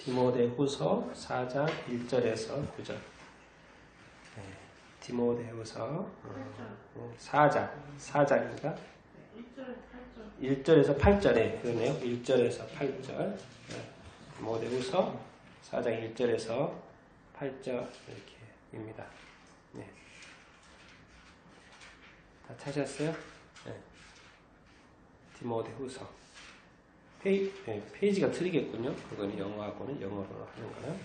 디모데후서 4장 1절에서 9절. 디모데후서 4장인가? 1절에서 8절에 그러네요. 1절에서 8절. 디모데후서 4장 1절에서 8절 이렇게입니다. 네. 다 찾았어요? 네. 디모데후서. 페이지가 틀리겠군요. 그거는 영어하고는 영어로 하는 거는.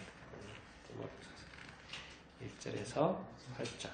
디모데후서 1절에서 8절.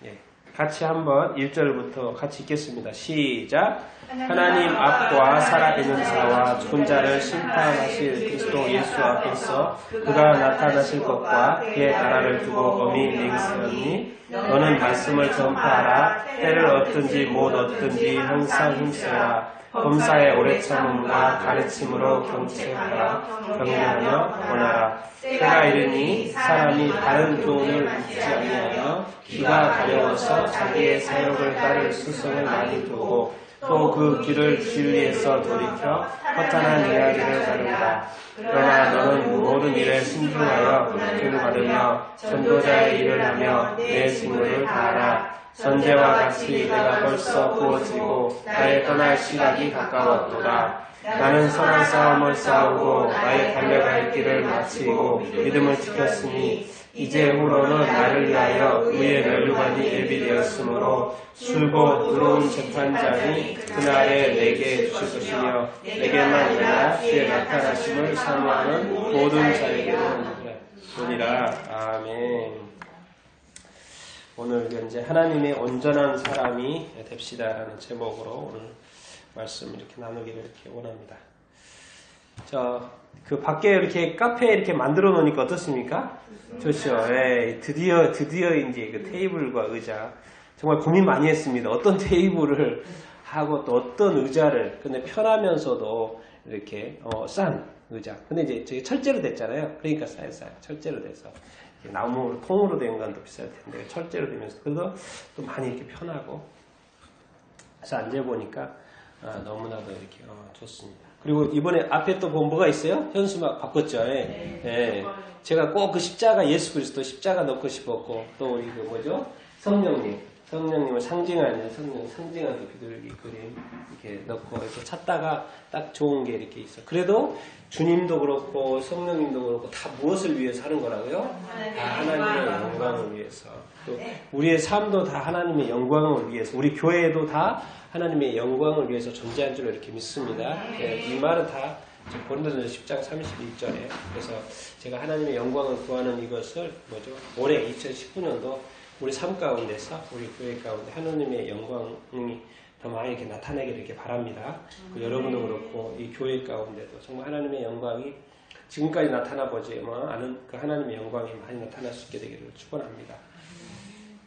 예. 같이 한번 1절부터 같이 읽겠습니다. 시작. 하나님 앞과 살아있는 자와 죽은 자를 심판하실 그리스도 예수 앞에서 그가 나타나실 것과 그의 나라를 두고 엄히 내겠으니 너는 말씀을 전파하라. 때를 얻든지 못 얻든지 항상 힘쓰라. 범사의 오래 참음과 가르침으로 경책하라. 격려하며 원하라. 때가 이르니 사람이 다른 교훈을 묻지 아니하며 귀가 가려워서 자기의 사욕을 따를 수성을 많이 두고 또 그 귀를 진리에서 돌이켜 허탄한 이야기를 따른다. 그러나 너는 모든 일에 신중하여 교훈을 받으며 전도자의 일을 하며 내 직무를 다하라. 전제와 같이 내가 벌써 부어지고 나의 떠날 시각이 가까웠도다. 나는 선한 싸움을 싸우고 나의 달려갈 길을 마치고 믿음을 지켰으니 이제후로는 나를 위하여 의의 면류관이 예비되었으므로 술고 들어온 재판장이 그날에 내게 주실 것이며 내게만 아니라 그의 나타나심을 사모하는 모든 자에게는 오니라. 아멘. 오늘 이제 하나님의 온전한 사람이 됩시다라는 제목으로 오늘 말씀을 이렇게 나누기를 이렇게 원합니다. 그 밖에 이렇게 카페 이렇게 만들어 놓으니까 어떻습니까? 좋죠. 예, 드디어 이제 그 테이블과 의자 정말 고민 많이 했습니다. 어떤 테이블을 하고 또 어떤 의자를 근데 편하면서도 이렇게 싼 의자. 근데 이제 저게 철제로 됐잖아요. 그러니까 싸요. 철제로 돼서 나무로 통으로 된 건 더 비쌀 텐데 철제로 되면서 그래도 또 많이 이렇게 편하고 그래서 앉아 보니까 너무나도 이렇게 좋습니다. 그리고 이번에 앞에 또 뭐가 있어요? 현수막 바꿨죠. 예. 예. 제가 꼭 그 십자가 예수 그리스도 십자가 넣고 싶었고 또 우리 그 뭐죠? 성령님을 상징하는 상징하는 그 비둘기 그림 이렇게 넣고 이렇게 찾다가 딱 좋은 게 이렇게 있어. 그래도 주님도 그렇고 성령님도 그렇고 다 무엇을 위해서 하는 거라고요? 다 하나님의 영광을 위해서. 또 우리의 삶도 다 하나님의 영광을 위해서. 우리 교회도 다 하나님의 영광을 위해서 존재한 줄로 이렇게 믿습니다. 네, 이 말은 다 고린도전서 10장 31절에 그래서 제가 하나님의 영광을 구하는 이것을 뭐죠? 올해 2019년도 우리 삶 가운데서 우리 교회 가운데 하나님의 영광이 더 많이 이렇게 나타나기를 이렇게 바랍니다. 여러분도 그렇고 이 교회 가운데도 정말 하나님의 영광이 지금까지 나타나 보지만 않은 그 하나님의 영광이 많이 나타날 수 있게 되기를 축원합니다.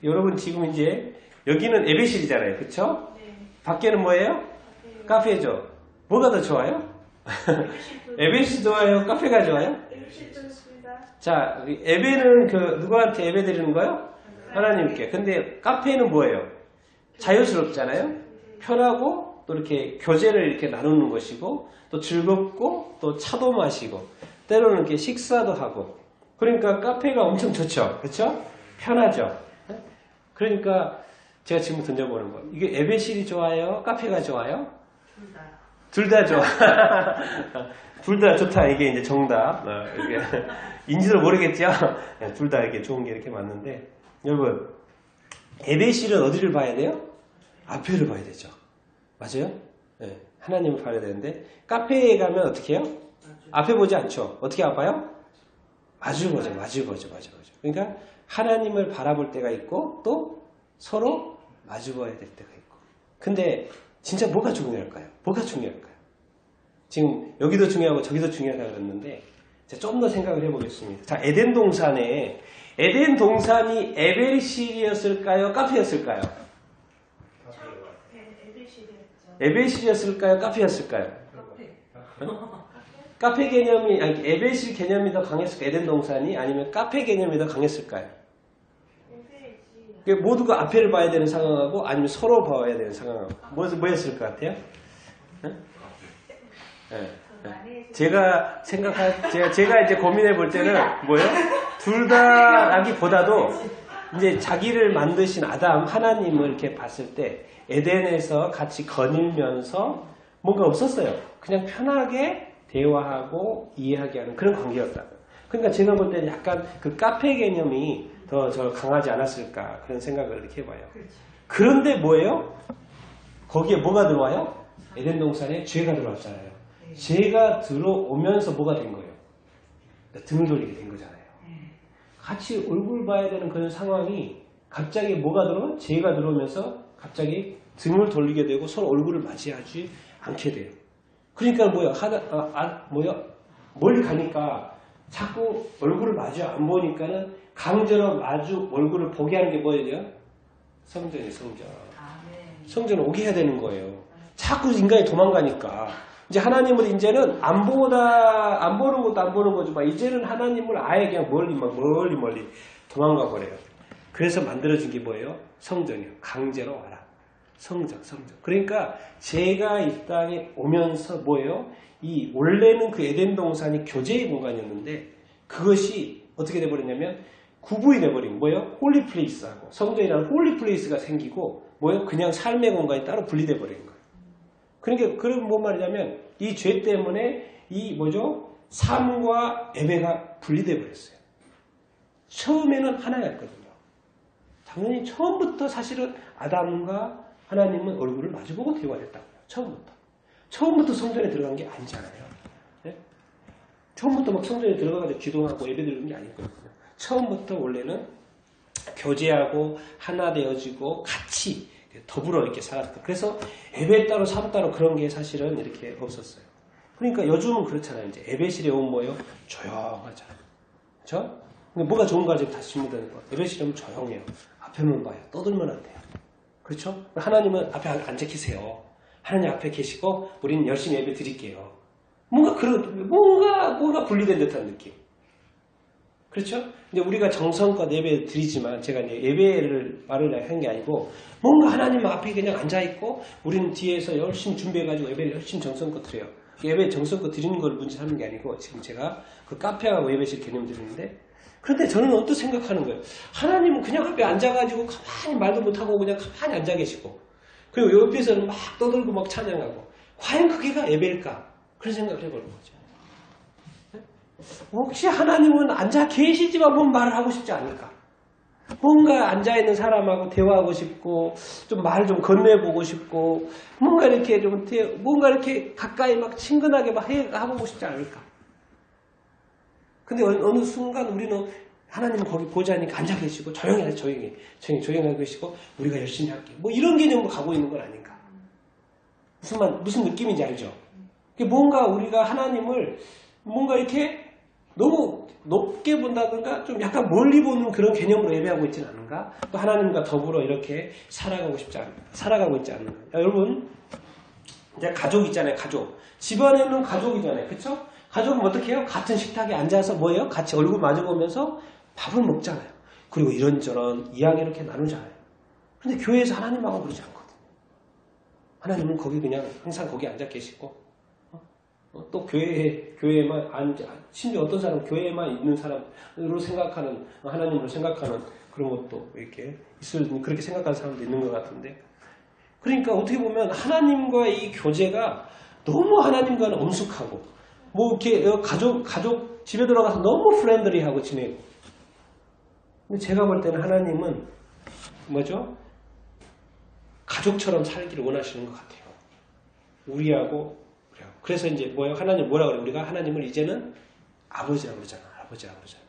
여러분 지금 이제 여기는 예배실이잖아요, 그렇죠? 네. 밖에는 뭐예요? 카페죠. 뭐가 더 좋아요? 예배실 좋아요? 카페가 좋아요? 예배실 좋습니다. 자, 예배는 그 누구한테 예배 드리는 거요? 하나님께. 근데 카페는 뭐예요? 자유스럽잖아요? 편하고 또 이렇게 교제를 이렇게 나누는 것이고 또 즐겁고 또 차도 마시고 때로는 이렇게 식사도 하고 그러니까 카페가 엄청 좋죠. 그렇죠? 편하죠. 그러니까 제가 지금 던져보는 거 이게 예배실이 좋아요? 카페가 좋아요? 둘 다 좋아. 둘 다 좋다. 이게 이제 정답. 이게 인지도 모르겠죠? 둘 다 이렇게 좋은 게 이렇게 맞는데 여러분 예배실은 어디를 봐야 돼요? 앞에를 봐야 되죠. 맞아요? 네, 하나님을 봐야 되는데 카페에 가면 어떻게 해요? 앞에 보지 않죠. 어떻게 봐요? 마주 보죠. 그러니까 하나님을 바라볼 때가 있고 또 서로 마주 봐야 될 때가 있고. 근데 진짜 뭐가 중요할까요? 지금 여기도 중요하고 저기도 중요하다고 그랬는데 좀 더 생각을 해보겠습니다. 자, 에덴 동산이 에벨실이었을까요? 카페였을까요? 에벨실이었을까요? 카페였을까요? 카페 개념이 아니 에벨실 개념이 더 강했을까요? 에덴 동산이 아니면 카페 개념이 더 강했을까요? 모두가 앞에를 봐야 되는 상황하고 아니면 서로 봐야 되는 상황하고 뭐였을 것 같아요? 제가 이제 고민해 볼 때는 뭐예요? 둘 다라기보다도 이제 자기를 만드신 아담 하나님을 이렇게 봤을 때 에덴에서 같이 거닐면서 뭔가 없었어요. 그냥 편하게 대화하고 이해하게 하는 그런 관계였다. 그러니까 제가 볼 때는 약간 그 카페 개념이 더 강하지 않았을까 그런 생각을 이렇게 해봐요. 그런데 뭐예요? 거기에 뭐가 들어와요? 에덴 동산에 죄가 들어왔잖아요. 죄가 들어오면서 뭐가 된 거예요? 등을 돌리게 된 거잖아요. 같이 얼굴 봐야 되는 그런 상황이 갑자기 뭐가 들어오면 죄가 들어오면서 갑자기 등을 돌리게 되고 서로 얼굴을 맞이하지 않게 돼요. 그러니까 멀리 가니까 자꾸 얼굴을 마주 안 보니까는 강제로 마주 얼굴을 보게 하는 게 뭐예요? 성전이에요, 성전. 성전을 오게 해야 되는 거예요. 자꾸 인간이 도망가니까. 이제 하나님을 이제는 안 보는 것도 안 보는 거지만 이제는 하나님을 아예 그냥 멀리 도망가 버려요. 그래서 만들어진 게 뭐예요? 성전이요. 강제로 와라. 성전. 그러니까 제가 이 땅에 오면서 뭐예요? 이 원래는 그 에덴 동산이 교제의 공간이었는데 그것이 어떻게 돼버렸냐면 구분이 돼버린 뭐예요? 홀리 플레이스하고 성전이라는 홀리 플레이스가 생기고 뭐예요? 그냥 삶의 공간이 따로 분리돼 버린 거예요. 그러니까 그런 뭔 말이냐면 이 죄 때문에 이 뭐죠? 삶과 예배가 분리돼 버렸어요. 처음에는 하나였거든요. 당연히 처음부터 사실은 아담과 하나님은 얼굴을 마주보고 대화했다고요. 처음부터 성전에 들어간 게 아니잖아요. 네? 처음부터 막 성전에 들어가서 기도하고 예배드리는 게 아니거든요. 처음부터 원래는 교제하고 하나 되어지고 같이 더불어 이렇게 살았다. 그래서 예배 따로 사업 따로 그런 게 사실은 이렇게 없었어요. 그러니까 요즘은 그렇잖아요. 이제 예배실에 오면 뭐예요? 조용하잖아요. 그렇죠? 근데 뭐가 좋은가 지금 다시 질문되는 거. 예배실에 오면 조용해요. 앞에만 봐요. 떠들면 안 돼요. 그렇죠? 하나님은 앞에 앉아 계세요. 하나님 앞에 계시고 우리는 열심히 예배 드릴게요. 뭔가 분리된 듯한 느낌. 그렇죠? 이제 우리가 정성껏 예배 드리지만 제가 이제 예배를 말을 한 게 아니고 뭔가 하나님 앞에 그냥 앉아있고 우리는 뒤에서 열심히 준비해가지고 예배를 열심히 정성껏 드려요. 예배 정성껏 드리는 걸 문제 삼는 게 아니고 지금 제가 그 카페하고 예배실 개념 드리는데 그런데 저는 어떻게 생각하는 거예요? 하나님은 그냥 앞에 앉아가지고 가만히 말도 못하고 그냥 가만히 앉아 계시고 그리고 옆에서는 막 떠들고 막 찬양하고 과연 그게가 예배일까? 그런 생각을 해보는 거죠. 혹시 하나님은 앉아 계시지만 뭔 말을 하고 싶지 않을까? 뭔가 앉아있는 사람하고 대화하고 싶고 좀 말 좀 건네보고 싶고 뭔가 이렇게 가까이 막 친근하게 막 해보고 싶지 않을까? 근데 어느 순간 우리는 하나님은 거기 보자니까 앉아 계시고 조용히 하고 계시고 우리가 열심히 할게. 뭐 이런 개념으로 가고 있는 건 아닌가? 무슨 느낌인지 알죠? 뭔가 우리가 하나님을 뭔가 이렇게 너무 높게 본다든가 좀 약간 멀리 보는 그런 개념으로 예배하고 있지는 않은가? 또 하나님과 더불어 이렇게 살아가고 있지 않는가? 여러분, 이제 가족 있잖아요, 가족. 집안에는 가족이잖아요, 그쵸? 가족은 어떻게 해요? 같은 식탁에 앉아서 뭐예요? 같이 얼굴 마주보면서 밥을 먹잖아요. 그리고 이런저런 이야기 이렇게 나누잖아요. 근데 교회에서 하나님하고 그러지 않거든요. 하나님은 거기 그냥 항상 거기 앉아 계시고 또 교회에만 심지어 어떤 사람은 교회에만 있는 사람으로 생각하는 하나님으로 생각하는 그런 것도 이렇게 그렇게 생각하는 사람도 있는 것 같은데 그러니까 어떻게 보면 하나님과의 이 교제가 너무 하나님과는 엄숙하고 뭐 이렇게 가족 집에 들어가서 너무 프렌들리하고 지내고 근데 제가 볼 때는 하나님은 뭐죠? 가족처럼 살기를 원하시는 것 같아요. 우리하고 그래서 이제 뭐예요? 하나님 뭐라 그래요? 우리가 하나님을 이제는 아버지라고 그러잖아요. 아버지라고 그러잖아요.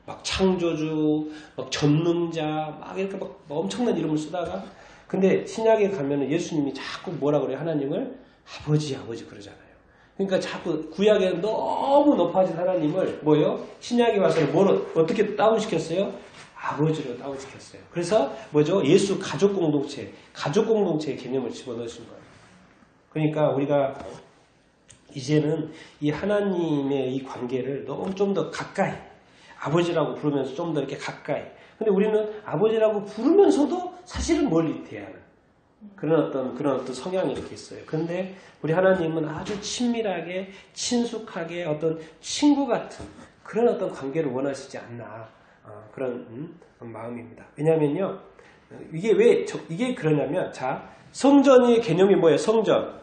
막 창조주, 막 전능자, 막 이렇게 막 엄청난 이름을 쓰다가 근데 신약에 가면은 예수님이 자꾸 뭐라 그래요? 하나님을 아버지 그러잖아요. 그러니까 자꾸 구약에는 너무 높아진 하나님을 뭐예요? 신약에 와서는 어떻게 다운시켰어요? 아버지로 다운시켰어요. 그래서 뭐죠? 예수 가족 공동체의 개념을 집어넣으신 거예요. 그러니까 우리가 이제는 이 하나님의 이 관계를 너무 좀 더 가까이 아버지라고 부르면서 좀 더 이렇게 가까이 근데 우리는 아버지라고 부르면서도 사실은 멀리 대하는 그런 어떤 성향이 이렇게 있어요. 그런데 우리 하나님은 아주 친밀하게, 친숙하게 어떤 친구 같은 그런 어떤 관계를 원하시지 않나. 그런 마음입니다. 왜냐면요. 이게 그러냐면, 자, 성전의 개념이 뭐예요? 성전,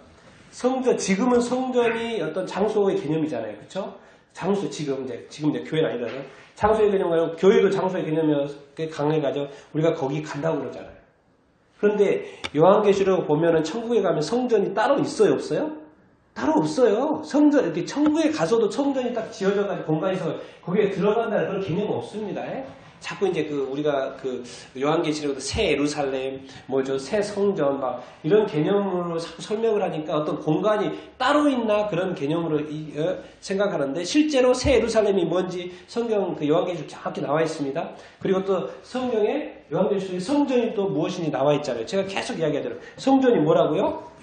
지금은 성전이 어떤 장소의 개념이잖아요. 그쵸? 장소, 지금 이제 교회는 아니잖아요. 장소의 개념 말고, 교회도 장소의 개념이 강해가지고, 우리가 거기 간다고 그러잖아요. 그런데, 요한계시록 보면은 천국에 가면 성전이 따로 있어요? 없어요? 따로 없어요. 성전, 이렇게 천국에 가서도 성전이 딱 지어져가지고 공간에서 거기에 들어간다는 그런 개념은 없습니다. 자꾸 이제 우리가 요한계시록에도 새 예루살렘, 새 성전, 막 이런 개념으로 자꾸 설명을 하니까 어떤 공간이 따로 있나 그런 개념으로 생각하는데 실제로 새 예루살렘이 뭔지 성경 요한계시록 정확히 나와 있습니다. 그리고 또 성경에 요한계시록에 성전이 또 무엇인지 나와 있잖아요. 제가 계속 이야기하잖아요. 성전이 뭐라고요?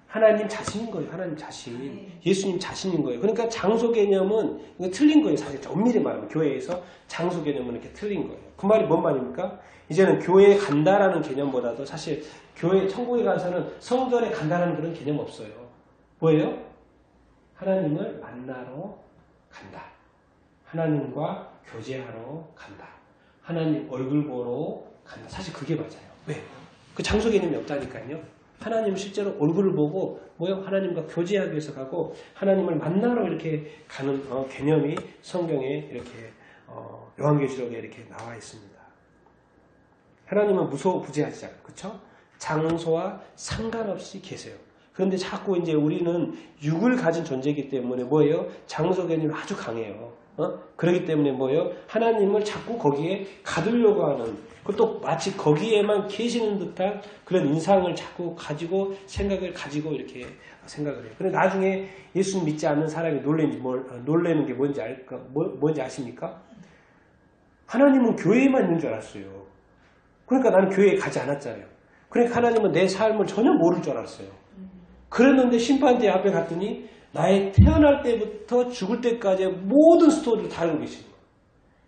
하나님 자신인 거예요. 하나님 자신. 예수님 자신인 거예요. 그러니까 장소 개념은 틀린 거예요. 사실 엄밀히 말하면 교회에서 장소 개념은 이렇게 틀린 거예요. 그 말이 뭔 말입니까? 이제는 교회에 간다라는 개념보다도 사실 교회 천국에 가서는 성전에 간다라는 그런 개념 없어요. 뭐예요? 하나님을 만나러 간다. 하나님과 교제하러 간다. 하나님 얼굴 보러 간다. 사실 그게 맞아요. 왜? 그 장소 개념이 없다니까요. 하나님 실제로 얼굴을 보고 하나님과 교제하기 위해서 가고 하나님을 만나러 이렇게 가는 개념이 성경에 이렇게 요한계시록에 이렇게 나와 있습니다. 하나님은 무소부재하지 않아요. 그렇죠? 장소와 상관없이 계세요. 그런데 자꾸 이제 우리는 육을 가진 존재이기 때문에 장소 개념이 아주 강해요. 그렇기 때문에 하나님을 자꾸 거기에 가두려고 하는, 그것도 마치 거기에만 계시는 듯한 그런 인상을 자꾸 가지고 생각을 가지고 이렇게 생각을 해요. 그런데 나중에 예수님 믿지 않는 사람이 놀래는 게 뭔지 아십니까? 하나님은 교회에만 있는 줄 알았어요. 그러니까 나는 교회에 가지 않았잖아요. 그러니까 하나님은 내 삶을 전혀 모를 줄 알았어요. 그랬는데 심판대 앞에 갔더니 나의 태어날 때부터 죽을 때까지의 모든 스토리를 다 알고 계시는 거예요.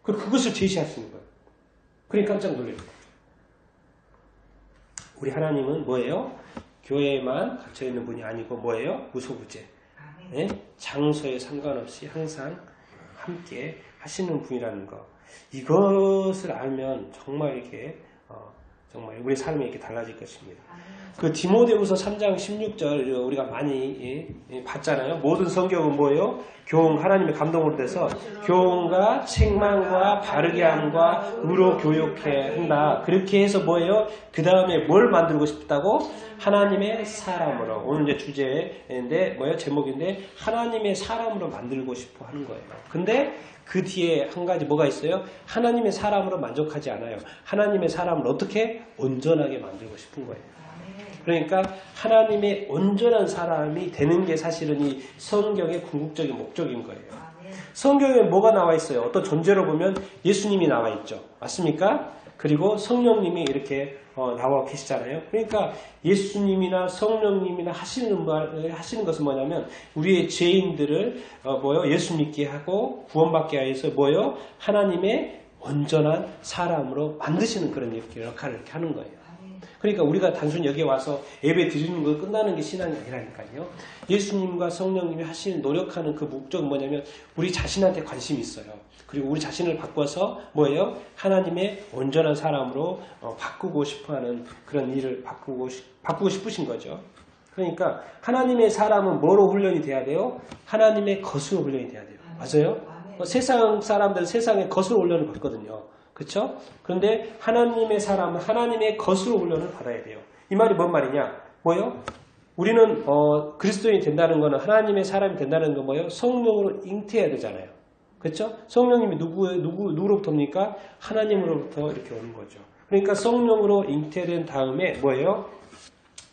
그리고 그것을 제시하시는 거예요. 그러니까 깜짝 놀래요. 우리 하나님은 뭐예요? 교회에만 갇혀있는 분이 아니고 무소부재. 네? 장소에 상관없이 항상 함께 하시는 분이라는 거. 이것을 알면 정말 이렇게 정말 우리 삶이 이렇게 달라질 것입니다. 그 디모데후서 3장 16절 우리가 많이 봤잖아요. 모든 성경은 교훈, 하나님의 감동으로 돼서 교훈과 책망과 바르게 함과 의로 교육해 한다. 그렇게 해서 그 다음에 뭘 만들고 싶다고? 하나님의 사람으로. 오늘 이제 주제인데 제목인데 하나님의 사람으로 만들고 싶어 하는 거예요. 근데 그 뒤에 한 가지 뭐가 있어요? 하나님의 사람으로 만족하지 않아요. 하나님의 사람을 어떻게? 온전하게 만들고 싶은 거예요. 그러니까 하나님의 온전한 사람이 되는 게 사실은 이 성경의 궁극적인 목적인 거예요. 성경에 뭐가 나와 있어요? 어떤 존재로 보면 예수님이 나와 있죠. 맞습니까? 그리고 성령님이 이렇게 나와 계시잖아요. 그러니까 예수님이나 성령님이나 하시는 것은 뭐냐면 우리의 죄인들을 예수 믿게 하고 구원받게 하여서 하나님의 온전한 사람으로 만드시는 그런 역할을 이렇게 하는 거예요. 그러니까 우리가 단순히 여기에 와서 예배 드리는 거 끝나는 게 신앙이 아니라니까요. 예수님과 성령님이 하시는 노력하는 그 목적은 뭐냐면 우리 자신한테 관심이 있어요. 그리고 우리 자신을 바꿔서 하나님의 온전한 사람으로 바꾸고 싶어하는 그런 일을 바꾸고 싶으신 거죠. 그러니까 하나님의 사람은 뭐로 훈련이 돼야 돼요? 하나님의 것으로 훈련이 돼야 돼요. 맞아요? 세상 사람들은 세상의 것으로 훈련을 받거든요. 그렇죠? 그런데 하나님의 사람은 하나님의 것으로 훈련을 받아야 돼요. 이 말이 뭔 말이냐? 우리는 그리스도인이 된다는 거는 하나님의 사람이 된다는 건 성령으로 잉태해야 되잖아요. 그렇죠? 성령님이 누구로부터입니까? 하나님으로부터 이렇게 오는 거죠. 그러니까 성령으로 잉태된 다음에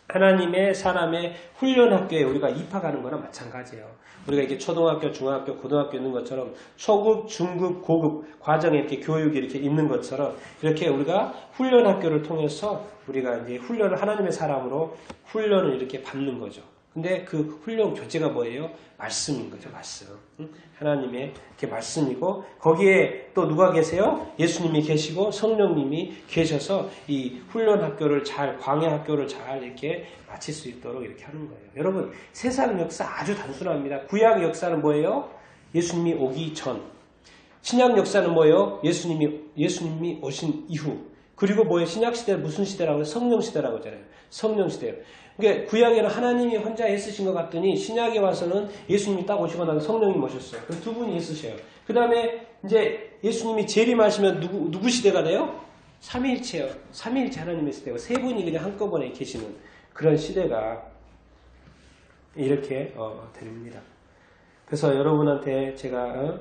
하나님의 사람의 훈련학교에 우리가 입학하는 거나 마찬가지예요. 우리가 이렇게 초등학교, 중학교, 고등학교 있는 것처럼 초급, 중급, 고급 과정에 이렇게 교육이 이렇게 있는 것처럼 이렇게 우리가 훈련학교를 통해서 우리가 이제 하나님의 사람으로 훈련을 이렇게 받는 거죠. 근데 그 훈련 교재가 뭐예요? 말씀인 거죠, 말씀. 하나님의 이렇게 말씀이고, 거기에 또 누가 계세요? 예수님이 계시고, 성령님이 계셔서 이 훈련 학교를 광야 학교를 잘 이렇게 마칠 수 있도록 이렇게 하는 거예요. 여러분, 세상 역사 아주 단순합니다. 구약 역사는 뭐예요? 예수님이 오기 전. 신약 역사는 뭐예요? 예수님이 오신 이후. 그리고 뭐예요? 신약 시대는 무슨 시대라고 해요? 성령 시대라고 하잖아요. 성령 시대예요. 그러니까 구약에는 하나님이 혼자 애쓰신 것 같더니 신약에 와서는 예수님이 딱 오시고 나서 성령님 오셨어요. 그 두 분이 애쓰셔요. 그 다음에 이제 예수님이 재림하시면 누구 시대가 돼요? 삼위일체요. 삼위일체 하나님의 시대고 세 분이 그냥 한꺼번에 계시는 그런 시대가 이렇게 됩니다. 그래서 여러분한테 제가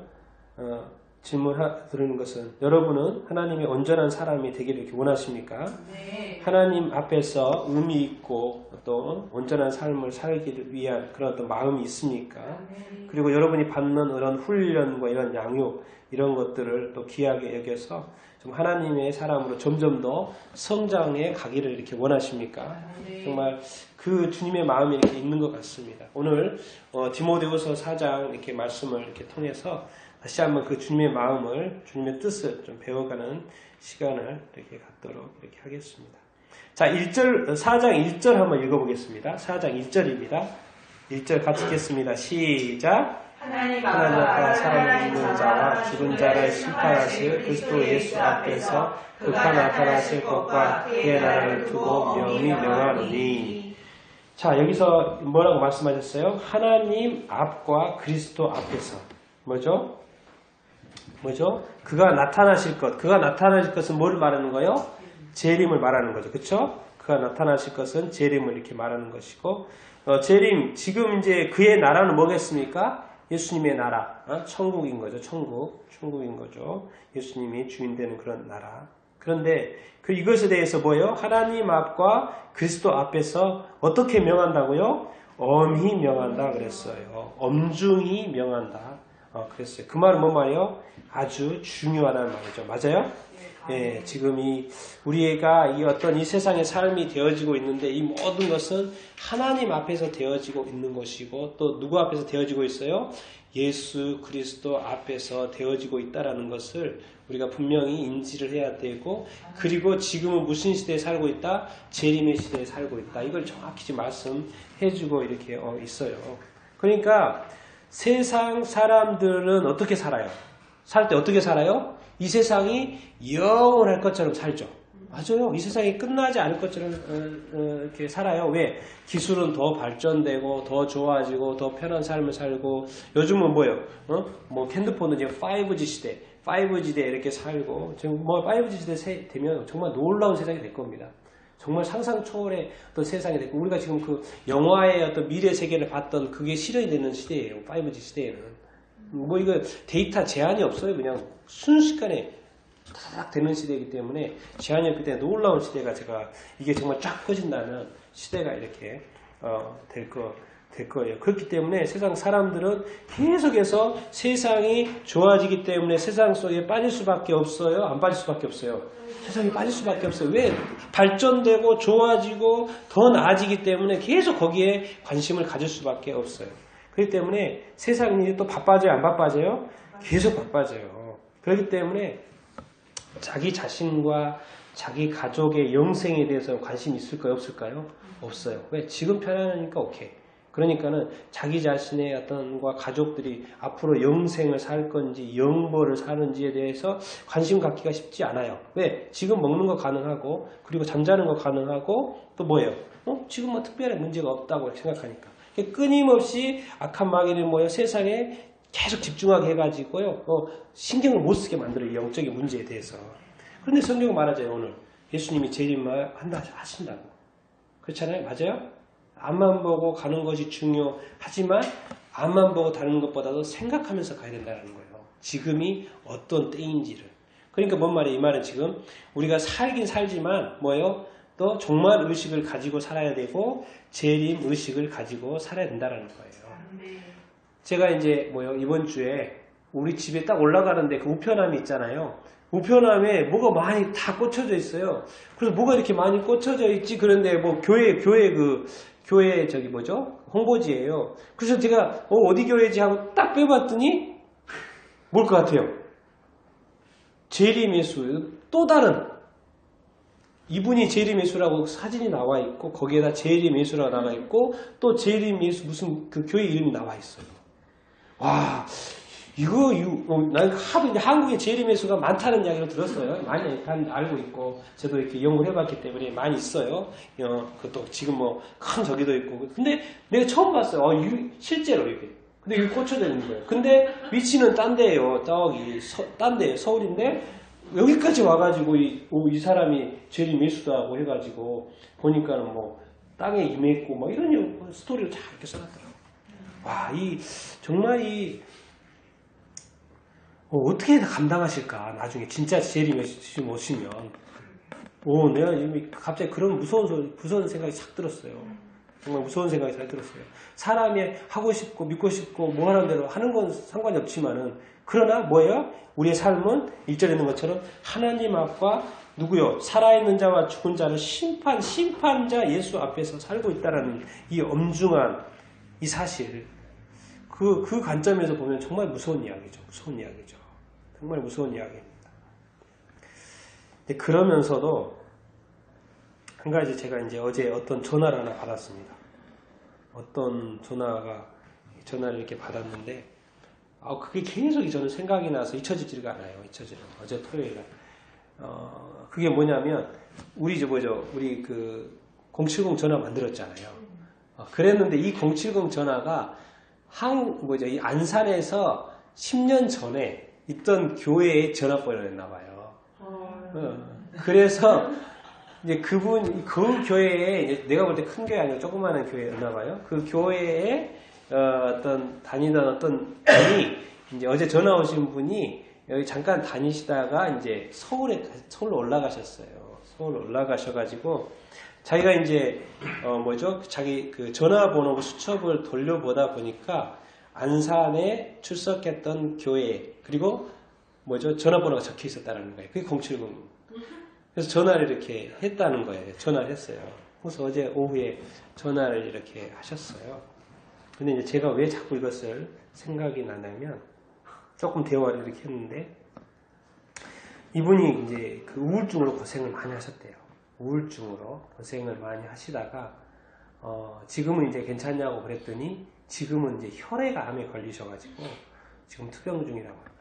드리는 것은, 여러분은 하나님의 온전한 사람이 되기를 이렇게 원하십니까? 네. 하나님 앞에서 의미 있고 또 온전한 삶을 살기를 위한 그런 어떤 마음이 있습니까? 네. 그리고 여러분이 받는 그런 훈련과 이런 양육, 이런 것들을 또 귀하게 여겨서 좀 하나님의 사람으로 점점 더 성장해 가기를 이렇게 원하십니까? 네. 정말 그 주님의 마음이 이렇게 있는 것 같습니다. 오늘 디모데후서 4장 이렇게 말씀을 이렇게 통해서 다시 한번 그 주님의 마음을, 주님의 뜻을 좀 배워가는 시간을 이렇게 갖도록 이렇게 하겠습니다. 자, 4장 1절 한번 읽어보겠습니다. 4장 1절입니다. 1절 같이 읽겠습니다. 시작. 하나님 앞과 살아있는 자와 죽은 자를 심판하실 그리스도 예수 앞에서 급한 나타나실 것과 그의 나라를 두고 명이 명하노니. 자, 여기서 뭐라고 말씀하셨어요? 하나님 앞과 그리스도 앞에서. 뭐죠? 그가 나타나실 것. 그가 나타나실 것은 뭘 말하는 거예요? 재림을 말하는 거죠. 그쵸? 그가 나타나실 것은 재림을 이렇게 말하는 것이고, 재림, 지금 이제 그의 나라는 뭐겠습니까? 예수님의 나라. 천국인 거죠. 천국인 거죠. 예수님이 주인 되는 그런 나라. 그런데 이것에 대해서 뭐예요? 하나님 앞과 그리스도 앞에서 어떻게 명한다고요? 엄히 명한다 그랬어요. 엄중히 명한다. 그랬어요. 그 말은 뭔 말이에요? 아주 중요하다는 말이죠. 맞아요? 예, 지금 우리가 이 어떤 이 세상의 삶이 되어지고 있는데 이 모든 것은 하나님 앞에서 되어지고 있는 것이고 또 누구 앞에서 되어지고 있어요? 예수 그리스도 앞에서 되어지고 있다라는 것을 우리가 분명히 인지를 해야 되고, 그리고 지금은 무슨 시대에 살고 있다? 재림의 시대에 살고 있다. 이걸 정확히 말씀해주고 이렇게 있어요. 그러니까 세상 사람들은 어떻게 살아요? 살 때 어떻게 살아요? 이 세상이 영원할 것처럼 살죠. 맞아요. 이 세상이 끝나지 않을 것처럼 이렇게 살아요. 왜? 기술은 더 발전되고 더 좋아지고 더 편한 삶을 살고, 요즘은 뭐예요? 뭐 핸드폰은 지금 5G 시대, 5G 대 이렇게 살고, 지금 뭐 5G 시대 되면 정말 놀라운 세상이 될 겁니다. 정말 상상 초월의 어떤 세상이 됐고, 우리가 지금 그 영화의 어떤 미래 세계를 봤던 그게 실현이 되는 시대예요. 5G 시대에는. 뭐 이거 데이터 제한이 없어요. 그냥 순식간에 타닥 되는 시대이기 때문에 제한이 없기 때문에 놀라운 시대가 이게 정말 쫙 퍼진다는 시대가 이렇게 될 거예요. 그렇기 때문에 세상 사람들은 계속해서 세상이 좋아지기 때문에 세상 속에 빠질 수밖에 없어요? 안 빠질 수밖에 없어요? 세상이 빠질 수밖에 없어요. 왜? 발전되고 좋아지고 더 나아지기 때문에 계속 거기에 관심을 가질 수밖에 없어요. 그렇기 때문에 세상이 또 바빠져요? 안 바빠져요? 계속 바빠져요. 그렇기 때문에 자기 자신과 자기 가족의 영생에 대해서 관심이 있을까요? 없을까요? 없어요. 왜? 지금 편안하니까 오케이. 그러니까는 자기 자신의 어떤과 가족들이 앞으로 영생을 살 건지 영벌을 사는지에 대해서 관심 갖기가 쉽지 않아요. 왜? 지금 먹는 거 가능하고, 그리고 잠자는 거 가능하고, 또 뭐예요? 지금 뭐 특별한 문제가 없다고 생각하니까. 끊임없이 악한 마귀는 뭐예요? 세상에 계속 집중하게 해가지고요, 신경을 못 쓰게 만들어요. 영적인 문제에 대해서. 그런데 성경은 말하잖아요. 오늘 예수님이 재림을 하신다고. 그렇잖아요. 맞아요? 앞만 보고 가는 것이 중요하지만 앞만 보고 다른 것보다도 생각하면서 가야 된다는 거예요. 지금이 어떤 때인지를. 그러니까 뭔 말이에요? 이 말은 지금 우리가 살긴 살지만 뭐예요? 또 종말 의식을 가지고 살아야 되고 재림 의식을 가지고 살아야 된다는 거예요. 제가 이제 이번 주에 우리 집에 딱 올라가는데 그 우편함이 있잖아요. 우편함에 뭐가 많이 다 꽂혀져 있어요. 그래서 뭐가 이렇게 많이 꽂혀져 있지? 그런데 뭐 교회 홍보지예요. 그래서 제가 어디 교회지 하고 딱 빼봤더니 뭘 것 같아요? 재림예수. 또 다른 이분이 재림예수라고 사진이 나와 있고 거기에다 재림예수라고 나와 있고 또 재림예수 무슨 그 교회 이름이 나와 있어요. 와, 난 하도 이제 한국에 재림예수가 많다는 이야기를 들었어요. 많이 알고 있고 저도 이렇게 연구를 해봤기 때문에 많이 있어요. 그것도 지금 뭐 큰 저기도 있고. 근데 내가 처음 봤어요. 실제로 이게. 근데 여기 꽂혀져 있는 거예요. 근데 위치는 딴 데예요. 저기 딴 데예요. 서울인데 여기까지 와가지고 이 사람이 재림예수다고 해가지고 보니까는 뭐 땅에 임했고 뭐 이런 스토리를 잘 이렇게 써놨더라고요. 와, 정말 어떻게 감당하실까? 나중에 진짜 재림예수 오시면. 내가 이미 갑자기 그런 무서운 생각이 착 들었어요. 정말 무서운 생각이 잘 들었어요. 사람이 하고 싶고 믿고 싶고 뭐 하는 대로 하는 건 상관이 없지만은 그러나 뭐예요? 우리의 삶은 1절에 있는 것처럼 하나님 앞과 누구요? 살아있는 자와 죽은 자를 심판자 예수 앞에서 살고 있다라는 이 엄중한 이 사실. 그 관점에서 보면 정말 무서운 이야기죠. 무서운 이야기죠. 정말 무서운 이야기입니다. 근데 그러면서도 한 가지 제가 이제 어제 어떤 전화를 하나 받았습니다. 어떤 전화를 이렇게 받았는데, 그게 계속 저는 생각이 나서 잊혀지지가 않아요. 어제 토요일에. 그게 뭐냐면, 우리 070 전화 만들었잖아요. 그랬는데 이 070 전화가 이 안산에서 10년 전에 있던 교회의 전화번호였나 봐요. 그래서 이제 그 교회에 이제 내가 볼 때 큰 교회 아니고 조그마한 교회였나 봐요. 그 교회에 다니던 어떤 분이 이제 어제 전화 오신 분이 여기 잠깐 다니시다가 이제 서울로 올라가셨어요. 서울 올라가셔가지고 자기가 이제 자기 그 전화번호 수첩을 돌려보다 보니까 안산에 출석했던 교회 그리고 전화번호가 적혀 있었다는 거예요. 그게 070. 그래서 전화를 이렇게 했다는 거예요. 전화를 했어요. 그래서 어제 오후에 전화를 이렇게 하셨어요. 근데 이제 제가 왜 자꾸 이것을 생각이 나냐면 조금 대화를 이렇게 했는데 이분이 이제 그 우울증으로 고생을 많이 하셨대요. 우울증으로 고생을 많이 하시다가 지금은 이제 괜찮냐고 그랬더니 지금은 이제 혈액암에 걸리셔가지고 지금 투병 중이라고 합니다.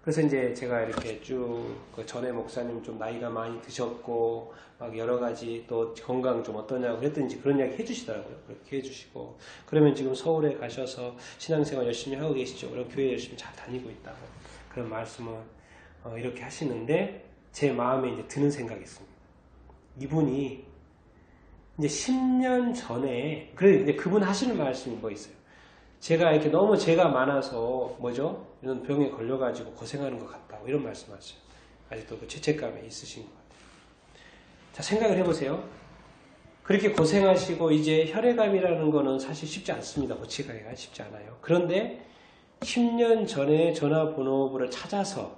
그래서 이제 제가 이렇게 쭉 그 전에 목사님 좀 나이가 많이 드셨고 막 여러 가지 또 건강 좀 어떠냐고 그랬더니 그런 이야기 해주시더라고요. 그렇게 해주시고 그러면 지금 서울에 가셔서 신앙생활 열심히 하고 계시죠. 그럼 교회 열심히 잘 다니고 있다고 그런 말씀을 이렇게 하시는데 제 마음에 이제 드는 생각이 있습니다. 이분이 이제 10년 전에 이제 그분 하시는 말씀이 뭐 있어요? 제가 이렇게 너무 죄가 많아서 이런 병에 걸려가지고 고생하는 것 같다고 이런 말씀하셨어요. 아직도 그 죄책감에 있으신 것 같아요. 자, 생각을 해보세요. 그렇게 고생하시고 이제 혈액암이라는 거는 사실 쉽지 않습니다. 고치기가 쉽지 않아요. 그런데 10년 전에 전화번호부를 찾아서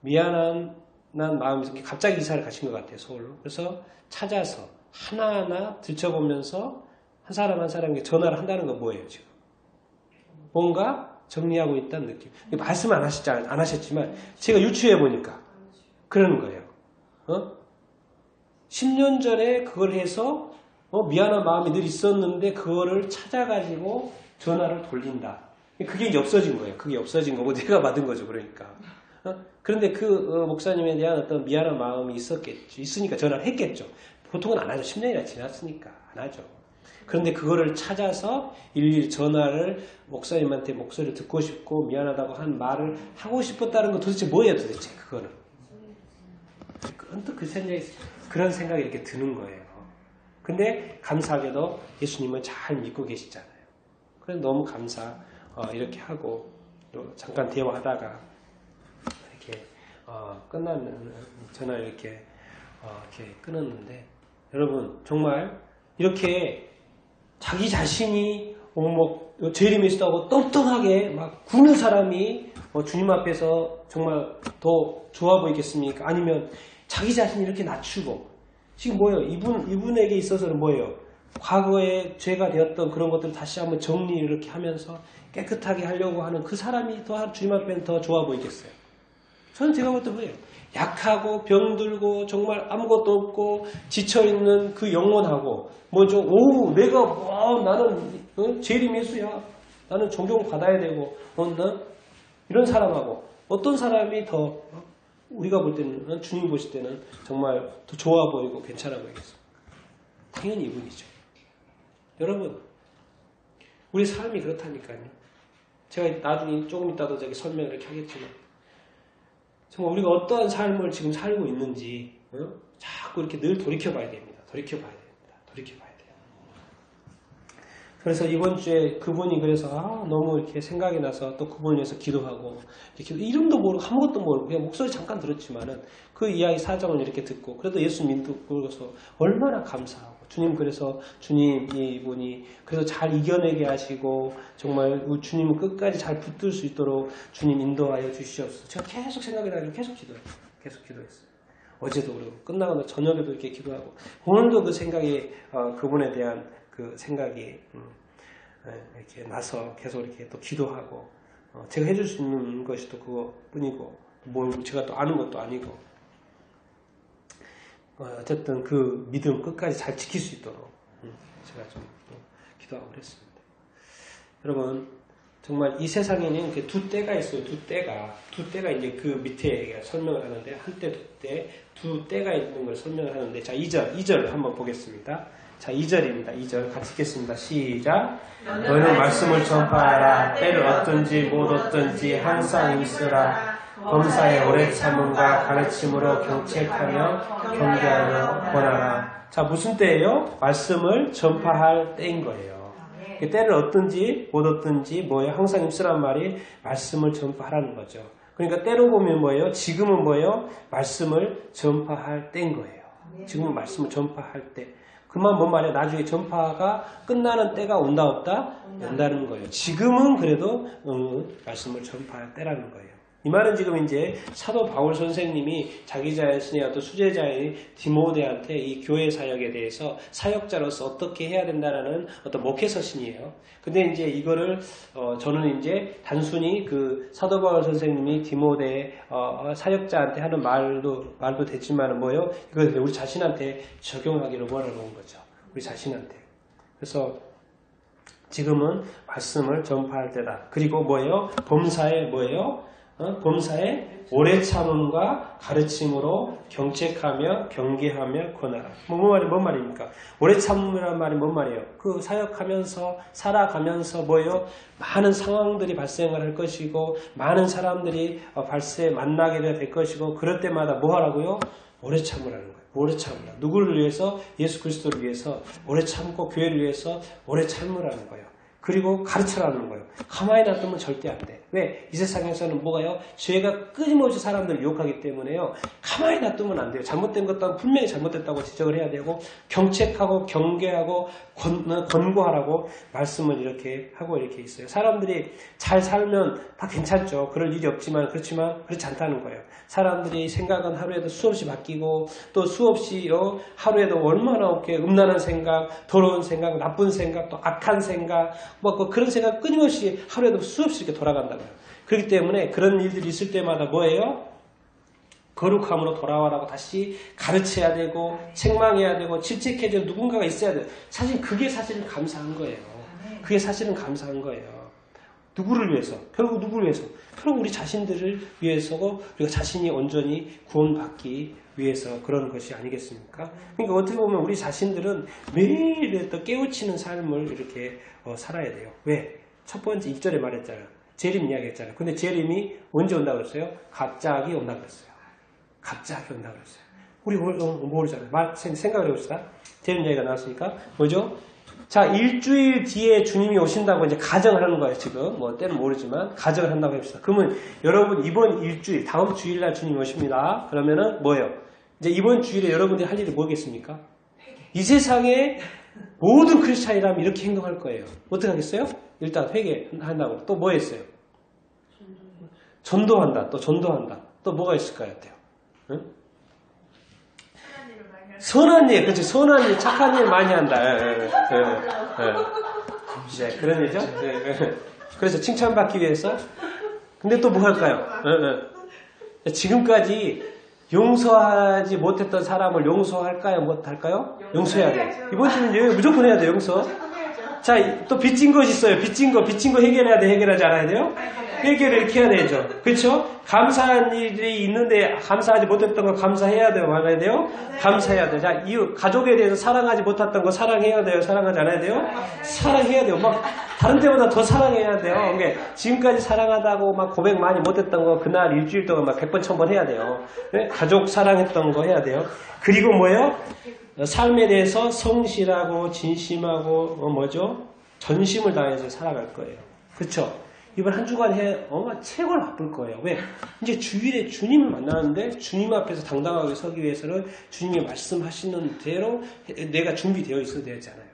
미안한 마음에서 갑자기 이사를 가신 것 같아요. 서울로. 그래서 찾아서 하나하나 들춰보면서 한 사람 한 사람에게 전화를 한다는 건 뭐예요, 지금? 뭔가 정리하고 있다는 느낌. 말씀 안 하셨지만 제가 유추해 보니까 그러는 거예요. 10년 전에 그걸 해서 미안한 마음이 늘 있었는데 그거를 찾아가지고 전화를 돌린다. 그게 이제 없어진 거예요. 그게 없어진 거고 내가 받은 거죠. 그러니까. 그런데 그 목사님에 대한 어떤 미안한 마음이 있으니까 전화를 했겠죠. 보통은 안 하죠. 10년이나 지났으니까 안 하죠. 그런데 그거를 찾아서 일일이 전화를 목사님한테 목소리를 듣고 싶고 미안하다고 한 말을 하고 싶었다는 건 도대체 뭐예요 도대체 그거는. 언뜻 그런 생각이 이렇게 드는 거예요. 근데 감사하게도 예수님은 잘 믿고 계시잖아요. 그래서 너무 이렇게 하고 또 잠깐 대화하다가 이렇게 끝나는 전화를 이렇게 끊었는데 여러분 정말 이렇게 자기 자신이 재림예수다고 떳떳하게 막 구는 사람이 주님 앞에서 정말 더 좋아 보이겠습니까? 아니면 자기 자신이 이렇게 낮추고 지금 뭐예요? 이분에게 있어서는 뭐예요? 과거에 죄가 되었던 그런 것들을 다시 한번 정리 이렇게 하면서 깨끗하게 하려고 하는 그 사람이 더 주님 앞에는 더 좋아 보이겠어요. 저는 제가 볼 때 그래요. 약하고 병들고 정말 아무것도 없고 지쳐있는 그 영혼하고 뭐죠? 오 내가 나는 재림 예수야. 나는 존경 받아야 되고 이런 사람하고 어떤 사람이 더 우리가 볼 때는 주님이 보실 때는 정말 더 좋아 보이고 괜찮아 보이겠어요. 당연히 이분이죠. 여러분 우리 삶이 그렇다니까요. 제가 나중에 조금 이따도 저기 설명을 이렇게 하겠지만 정말 우리가 어떠한 삶을 지금 살고 있는지 자꾸 이렇게 늘 돌이켜봐야 됩니다. 돌이켜봐야 돼요. 그래서 이번 주에 그분이 그래서 너무 이렇게 생각이 나서 또 그분을 위해서 기도하고 이름도 모르고 아무것도 모르고 그냥 목소리 잠깐 들었지만은 그 이야기 사정을 이렇게 듣고 그래도 예수 믿고서 얼마나 감사하고 주님 그래서 주님 이분이 그래서 잘 이겨내게 하시고 정말 주님은 끝까지 잘 붙들 수 있도록 주님 인도하여 주시옵소서. 제가 계속 생각이 나서 계속 기도했어요. 어제도 그러고 끝나고 저녁에도 이렇게 기도하고 오늘도 그 생각이 그분에 대한 그 생각이 이렇게 나서 계속 이렇게 또 기도하고 제가 해줄 수 있는 것이 또 그거뿐이고 뭘 제가 또 아는 것도 아니고 어쨌든 그 믿음 끝까지 잘 지킬 수 있도록 제가 좀 기도하고 그랬습니다. 여러분 정말 이 세상에는 두 때가 있어요. 두 때가 이제 그 밑에 설명을 하는데 한때 두 때가 있는 걸 설명을 하는데 자 2절 한번 보겠습니다. 자 2절입니다. 2절 같이 읽겠습니다. 시작. 너는 말씀을 전파하라. 때를 얻든지 못 얻든지 항상 있으라. 범사에 오래 참음과 가르침으로 경책하며 경계하여 권하라. 자 무슨 때예요? 말씀을 전파할 때인 거예요. 때를 얻든지 못 얻든지 뭐예요? 항상 입술한 말이 말씀을 전파하라는 거죠. 그러니까 때로 보면 뭐예요? 지금은 뭐예요? 말씀을 전파할 때인 거예요. 지금은 말씀을 전파할 때. 그만 뭔 말이야? 나중에 전파가 끝나는 때가 온다 없다? 온다는 거예요. 지금은 그래도 말씀을 전파할 때라는 거예요. 이 말은 지금 이제 사도 바울 선생님이 자기 자신의 어떤 수제자인 디모데한테 이 교회 사역에 대해서 사역자로서 어떻게 해야 된다라는 어떤 목회서신이에요. 근데 이제 이거를 저는 이제 단순히 그 사도 바울 선생님이 디모데 사역자한테 하는 말도 됐지만은 뭐요? 이걸 우리 자신한테 적용하기로 원하는 거죠. 우리 자신한테. 그래서 지금은 말씀을 전파할 때다. 그리고 뭐예요? 범사에 뭐예요? 범사에 오래 참음과 가르침으로 경책하며 경계하며 권하라. 뭔 말입니까? 오래 참음이라는 말이 뭔 말이에요? 그 사역하면서 살아가면서 뭐예요? 많은 상황들이 발생을 할 것이고 많은 사람들이 만나게 될 것이고 그럴 때마다 뭐 하라고요? 오래 참으라는 거예요. 오래 참으라. 누구를 위해서? 예수 그리스도를 위해서 오래 참고 교회를 위해서 오래 참으라는 거예요. 그리고 가르쳐라는 거예요. 가만히 놔두면 절대 안 돼. 왜? 이 세상에서는 뭐가요? 죄가 끊임없이 사람들을 유혹하기 때문에요. 가만히 놔두면 안 돼요. 잘못된 것도 분명히 잘못됐다고 지적을 해야 되고 경책하고 경계하고 권고하라고 말씀을 이렇게 하고 이렇게 있어요. 사람들이 잘 살면 다 괜찮죠. 그럴 일이 없지만 그렇지만 그렇지 않다는 거예요. 사람들이 생각은 하루에도 수없이 바뀌고 또 수없이 하루에도 얼마나 이렇게 음란한 생각, 더러운 생각, 나쁜 생각, 또 악한 생각 그런 생각 끊임없이 하루에도 수없이 이렇게 돌아간다고요. 그렇기 때문에 그런 일들이 있을 때마다 뭐예요? 거룩함으로 돌아와라고 다시 가르쳐야 되고 책망해야 되고 질책해줄 누군가가 있어야 돼요. 그게 사실은 감사한 거예요. 그게 사실은 감사한 거예요. 누구를 위해서? 결국 누구를 위해서? 결국 우리 자신들을 위해서고 우리가 자신이 온전히 구원받기 위해서 그런 것이 아니겠습니까? 그러니까 어떻게 보면 우리 자신들은 매일 또 깨우치는 삶을 이렇게 살아야 돼요. 왜? 첫 번째 1절에 말했잖아요. 재림 이야기 했잖아요. 근데 재림이 언제 온다고 그랬어요? 갑자기 온다고 그랬어요. 갑자기 온다고 그랬어요. 우리 모르잖아요. 생각을 해봅시다. 재림 이야기가 나왔으니까. 뭐죠? 자, 일주일 뒤에 주님이 오신다고 이제 가정을 하는 거예요, 지금. 때는 모르지만, 가정을 한다고 합시다. 그러면 여러분, 이번 일주일, 다음 주일날 주님이 오십니다. 그러면은 뭐예요? 이제 이번 주일에 여러분들이 할 일이 뭐겠습니까? 이 세상에 모든 크리스찬이라면 이렇게 행동할 거예요. 어떻게 하겠어요? 일단 회개한다고. 또 뭐 했어요? 전도한다. 또 뭐가 있을까요? 응? 선한 일, 그렇지. 선한 일, 착한 일 많이 한다. 네, 그런 일이죠. 그래서 칭찬받기 위해서. 근데 또 뭐 할까요? 지금까지 용서하지 못했던 사람을 용서할까요? 못할까요? 용서해야 돼요. 이번 주는 무조건 해야 돼요, 용서. 자, 또 빚진 것이 있어요. 빚진 거 해결해야 돼, 해결하지 않아야 돼요? 해결을 이렇게 해야 되죠. 그렇죠? 감사한 일이 있는데 감사하지 못했던 거 감사해야 돼요, 말아야 돼요? 감사해야 돼요. 자, 이웃, 가족에 대해서 사랑하지 못했던 거 사랑해야 돼요, 사랑하지 않아야 돼요? 사랑해야 돼요. 막 다른 데보다 더 사랑해야 돼요. 그러니까 지금까지 사랑하다고 막 고백 많이 못했던 거 그날 일주일 동안 막 100번 1000번 해야 돼요. 네? 가족 사랑했던 거 해야 돼요. 그리고 뭐예요? 삶에 대해서 성실하고 진심하고 뭐죠? 전심을 다해서 살아갈 거예요. 그렇죠? 이번 한 주간 책을 바쁠 거예요. 왜? 이제 주일에 주님을 만나는데 주님 앞에서 당당하게 서기 위해서는 주님이 말씀하시는 대로 내가 준비되어 있어야 되잖아요.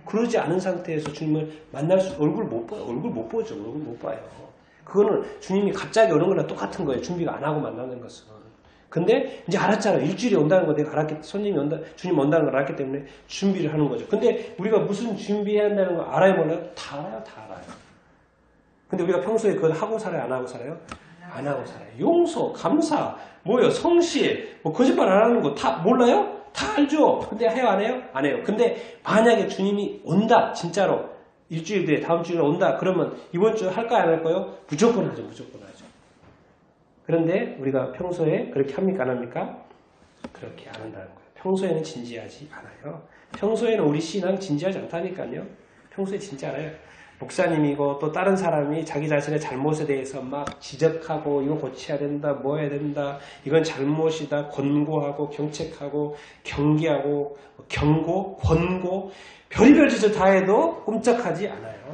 그러지 않은 상태에서 주님을 만날 얼굴 못 봐요. 얼굴 못 보죠. 얼굴 못 봐요. 그거는 주님이 갑자기 오는 거랑 똑같은 거예요. 준비가 안 하고 만나는 것은. 근데 이제 알았잖아요. 일주일에 온다는 거 내가 알았기, 주님 온다는 걸 알았기 때문에 준비를 하는 거죠. 근데 우리가 무슨 준비해야 한다는 거 알아요, 몰라요? 다 알아요, 다 알아요. 근데 우리가 평소에 그걸 하고 살아요, 안 하고 살아요? 안 하고 살아요. 용서, 감사, 뭐요, 성실, 뭐 거짓말 안 하는 거 다 몰라요? 다 알죠? 근데 해요, 안 해요? 안 해요. 근데 만약에 주님이 온다, 진짜로 일주일 뒤에 다음 주에 온다, 그러면 이번 주 할까요, 안 할까요? 무조건 하죠, 무조건 하죠. 그런데 우리가 평소에 그렇게 합니까, 안 합니까? 그렇게 안 한다는 거예요. 평소에는 진지하지 않아요. 평소에는 우리 신앙 진지하지 않다니까요. 평소에 진지 않아요. 목사님이고 또 다른 사람이 자기 자신의 잘못에 대해서 막 지적하고 이거 고쳐야 된다, 뭐 해야 된다, 이건 잘못이다, 권고하고 경책하고 경계하고 경고, 권고, 별의별 짓을 다 해도 꼼짝하지 않아요.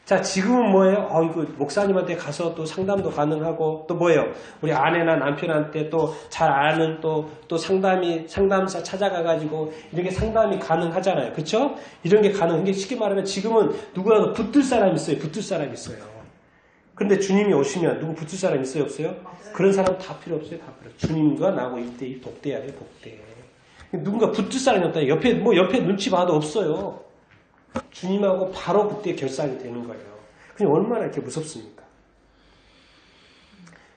자, 지금은 뭐예요? 이거 목사님한테 가서 또 상담도 가능하고, 또 뭐예요? 우리 아내나 남편한테 또 잘 아는 또 상담사 찾아가가지고 이렇게 상담이 가능하잖아요. 그쵸? 이런 게 가능한 게 쉽게 말하면 지금은 누구라도 붙들 사람이 있어요. 붙들 사람이 있어요. 그런데 주님이 오시면 누구 붙을 사람 있어요? 없어요? 그런 사람 다 필요 없어요. 다 필요 없어요. 주님과 나하고 1대1 독대해야 돼요. 독대. 누군가 붙을 사람이 없다. 옆에 눈치 봐도 없어요. 주님하고 바로 그때 결산이 되는 거예요. 그냥 얼마나 이렇게 무섭습니까?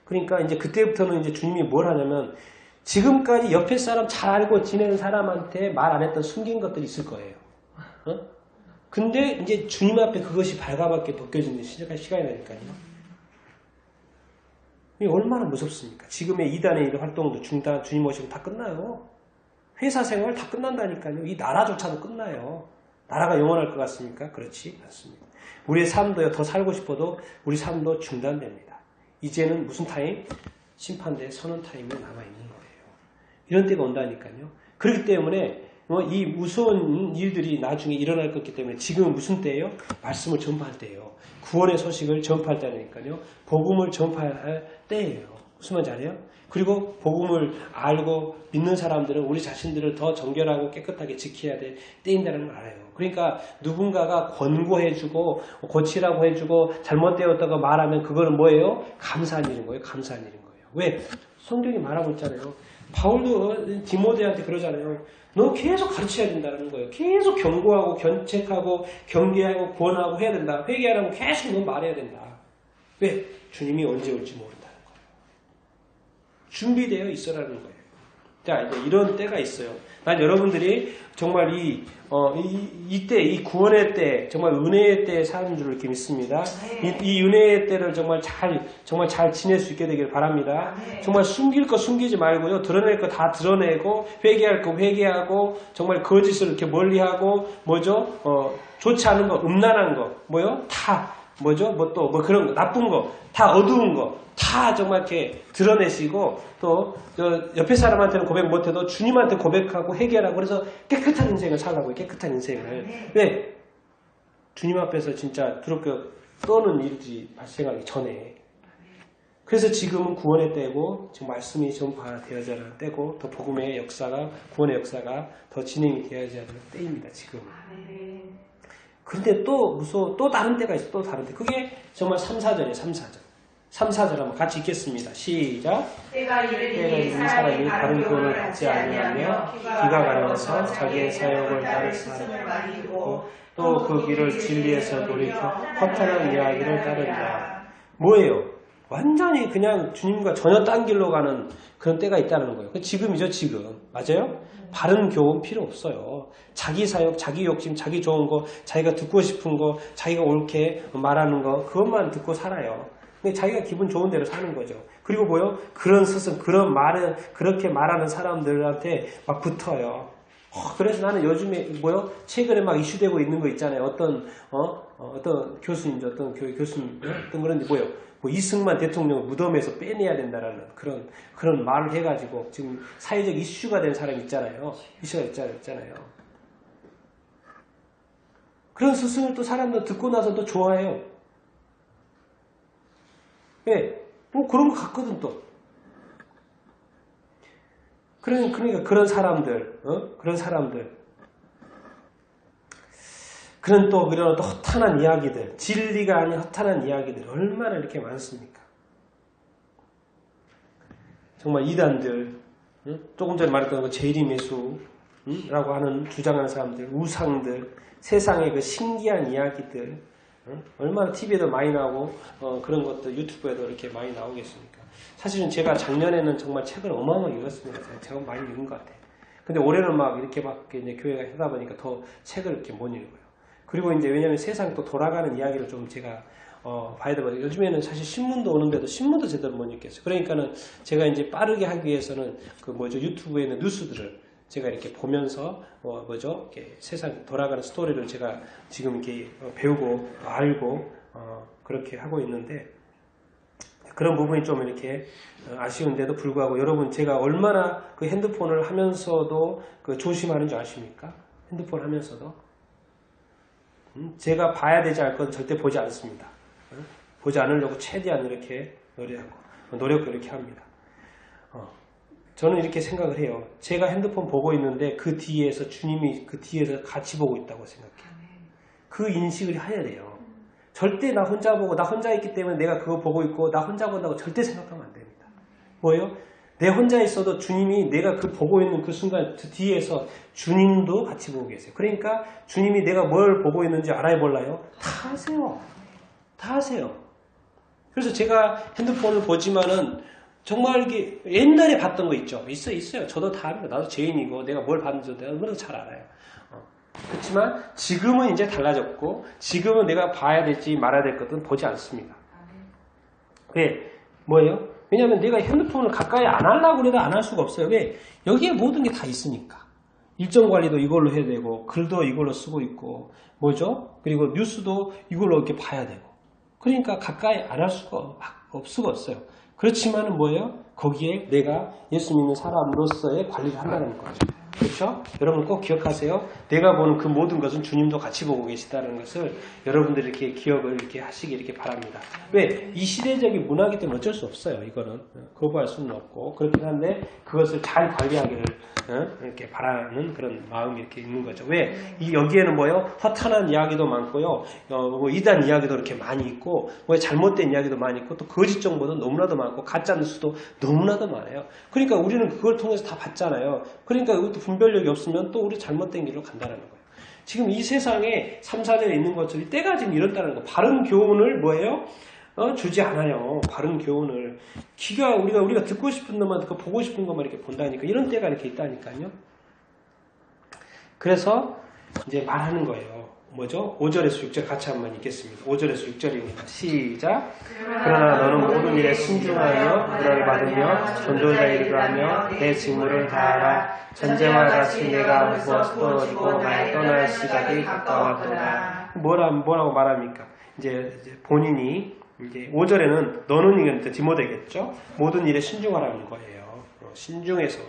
그러니까 이제 그때부터는 이제 주님이 뭘 하냐면 지금까지 옆에 사람 잘 알고 지내는 사람한테 말 안 했던 숨긴 것들이 있을 거예요. 근데 이제 주님 앞에 그것이 발가벗게 벗겨지는 시간이 나니까요. 이게 얼마나 무섭습니까? 지금의 이단의 일 활동도 주님 오시면 다 끝나요. 회사 생활 다 끝난다니까요. 이 나라조차도 끝나요. 나라가 영원할 것 같습니까? 그렇지 않습니다. 우리의 삶도 더 살고 싶어도 우리 삶도 중단됩니다. 이제는 무슨 타임? 심판대에 서는 타임이 남아있는 거예요. 이런 때가 온다니까요. 그렇기 때문에 이 무서운 일들이 나중에 일어날 거기 때문에 지금은 무슨 때예요? 말씀을 전파할 때예요. 구원의 소식을 전파할 때니까요. 복음을 전파할 때예요. 무슨 말인지 알아요? 그리고 복음을 알고 믿는 사람들은 우리 자신들을 더 정결하고 깨끗하게 지켜야 될 때인다는 걸 알아요. 그러니까 누군가가 권고해주고 고치라고 해주고 잘못되었다고 말하면 그거는 뭐예요? 감사한 일인 거예요. 감사한 일인 거예요. 왜? 성경이 말하고 있잖아요. 바울도 디모데한테 그러잖아요. 너 계속 가르쳐야 된다는 거예요. 계속 경고하고 견책하고 경계하고 구원하고 해야 된다. 회개하라고 계속 너 말해야 된다. 왜? 주님이 언제 올지 모른다는 거예요. 준비되어 있어라는 거예요. 자, 이제 이런 때가 있어요. 난 여러분들이 정말 이때, 이 구원의 때, 정말 은혜의 때에 사는 줄 이렇게 믿습니다. 이 은혜의 때를 정말 잘 지낼 수 있게 되길 바랍니다. 정말 숨길 거 숨기지 말고요. 드러낼 거 다 드러내고, 회개할 거 회개하고, 정말 거짓을 이렇게 멀리하고, 뭐죠? 좋지 않은 거, 음란한 거, 뭐요? 다, 뭐죠? 뭐 그런 거, 나쁜 거, 다 어두운 거, 다 정말 이렇게 드러내시고 또 옆에 사람한테는 고백 못해도 주님한테 고백하고 해결하고 그래서 깨끗한 인생을 살라고요. 깨끗한 인생을. 왜? 주님 앞에서 진짜 두렵게 떠는 일들이 발생하기 전에. 그래서 지금은 구원의 때고 지금 말씀이 전파되어져야 할 때고 더 복음의 역사가 구원의 역사가 더 진행이 되어져야 할 때입니다. 지금. 근데 또 다른 때가 있어. 또 다른 때. 그게 정말 3, 4절이에요. 3, 4절. 3, 4절 한번 같이 읽겠습니다. 시작. 때가 때는 이 사람이 바른 교훈을 받지 아니하며 기가 가려서 자기의 사역을 따를 사람을 말이고 또 그 길을 진리에서 돌이켜 허탄한 이야기를 따른다. 뭐예요? 완전히 그냥 주님과 전혀 딴 길로 가는 그런 때가 있다는 거예요. 지금이죠, 지금. 맞아요? 바른 교훈 필요 없어요. 자기 사역, 자기 욕심, 자기 좋은 거, 자기가 듣고 싶은 거, 자기가 옳게 말하는 거, 그것만 듣고 살아요. 근데 자기가 기분 좋은 대로 사는 거죠. 그리고 뭐요? 그런 스승, 그런 말을, 그렇게 말하는 사람들한테 막 붙어요. 그래서 나는 요즘에 뭐요? 최근에 막 이슈되고 있는 거 있잖아요. 어떤 교수님인지 어떤 교회 교수님, 어떤 그런데 뭐요? 뭐 이승만 대통령을 무덤에서 빼내야 된다라는 그런 말을 해가지고 지금 사회적 이슈가 된 사람이 있잖아요. 이슈가 있잖아요. 그런 스승을 또 사람들 듣고 나서 또 좋아해요. 예, 뭐 그런 거 같거든 또. 그러니까 그런 사람들, 그런 또 허탄한 이야기들, 진리가 아닌 허탄한 이야기들 얼마나 이렇게 많습니까? 정말 이단들, 조금 전에 말했던 그 재림예수라고 하는 주장하는 사람들, 우상들, 세상의 그 신기한 이야기들, 얼마나 TV에도 많이 나오고 그런 것들 유튜브에도 이렇게 많이 나오겠습니까? 사실은 제가 작년에는 정말 책을 어마어마하게 읽었습니다. 제가 많이 읽은 것 같아요. 근데 올해는 막 이렇게 이제 교회가 하다 보니까 더 책을 이렇게 못 읽어요. 그리고 이제 왜냐면 세상 또 돌아가는 이야기를 좀 제가 봐야 되거든요. 요즘에는 사실 신문도 오는데도 신문도 제대로 못 읽겠어요. 그러니까는 제가 이제 빠르게 하기 위해서는 유튜브에 있는 뉴스들을 제가 이렇게 보면서 이렇게 세상 돌아가는 스토리를 제가 지금 이렇게 배우고 알고 그렇게 하고 있는데 그런 부분이 좀 이렇게 아쉬운데도 불구하고 여러분 제가 얼마나 그 핸드폰을 하면서도 조심하는 줄 아십니까? 핸드폰 하면서도 제가 봐야 되지 않을 건 절대 보지 않습니다. 보지 않으려고 최대한 이렇게 노력을 이렇게 합니다. 저는 이렇게 생각을 해요. 제가 핸드폰 보고 있는데 그 뒤에서 주님이 그 뒤에서 같이 보고 있다고 생각해요. 그 인식을 해야 돼요. 절대 나 혼자 보고 나 혼자 있기 때문에 내가 그거 보고 있고 나 혼자 본다고 절대 생각하면 안 됩니다. 뭐예요? 내 혼자 있어도 주님이 내가 그 보고 있는 그 순간 그 뒤에서 주님도 같이 보고 계세요. 그러니까 주님이 내가 뭘 보고 있는지 알아야 몰라요? 다 아세요. 다 아세요. 그래서 제가 핸드폰을 보지만은 정말 이게 옛날에 봤던 거 있죠. 있어요. 저도 다 압니다. 나도 죄인이고 내가 뭘 봤는지 내가 잘 알아요. 그렇지만 지금은 이제 달라졌고 지금은 내가 봐야 될지 말아야 될 것은 보지 않습니다. 왜? 뭐예요? 왜냐하면 내가 핸드폰을 가까이 안 하려고 해도 안 할 수가 없어요. 왜? 여기에 모든 게 다 있으니까. 일정 관리도 이걸로 해야 되고 글도 이걸로 쓰고 있고 뭐죠? 그리고 뉴스도 이걸로 이렇게 봐야 되고 그러니까 가까이 안 할 수가 없어요. 그렇지만은 뭐예요? 거기에 내가 예수 믿는 사람으로서의 관리를 한다는 거죠. 그렇죠? 여러분 꼭 기억하세요. 내가 보는 그 모든 것은 주님도 같이 보고 계시다는 것을 여러분들이 이렇게 기억을 이렇게 하시기 이렇게 바랍니다. 왜? 이 시대적인 문화이기 때문에 어쩔 수 없어요. 이거는 거부할 수는 없고 그렇긴 한데 그것을 잘 관리하기를 이렇게 바라는 그런 마음이 이렇게 있는 거죠. 왜? 여기에는 뭐요? 허탄한 이야기도 많고요. 뭐 이단 이야기도 이렇게 많이 있고 뭐 잘못된 이야기도 많이 있고 또 거짓 정보도 너무나도 많고 가짜 뉴스도 너무나도 많아요. 그러니까 우리는 그걸 통해서 다 봤잖아요. 그러니까 이것도 분별력이 없으면 또 우리 잘못된 길로 간다는 거예요. 지금 이 세상에 3, 4절에 있는 것처럼 때가 지금 이렇다는 거예요. 바른 교훈을 뭐예요? 주지 않아요. 바른 교훈을. 우리가 듣고 싶은 것만 듣고 보고 싶은 것만 이렇게 본다니까. 이런 때가 이렇게 있다니까요. 그래서 이제 말하는 거예요. 뭐죠? 5절에서 6절 같이 한번 읽겠습니다. 5절에서 6절입니다. 시작. 그러나 너는 모든 일에 순종하여 은혜를 받으며 전도자의 일을 하며 내 직무를 다하라. 전쟁과 같이 내가 무엇을 떨어지고 나의 떠날 시각이 가까웠도다. 뭐라고 말합니까? 이제 본인이 이제 5절에는 너는 이건 디모데겠죠. 모든 일에 순종하라는 거예요. 신중해서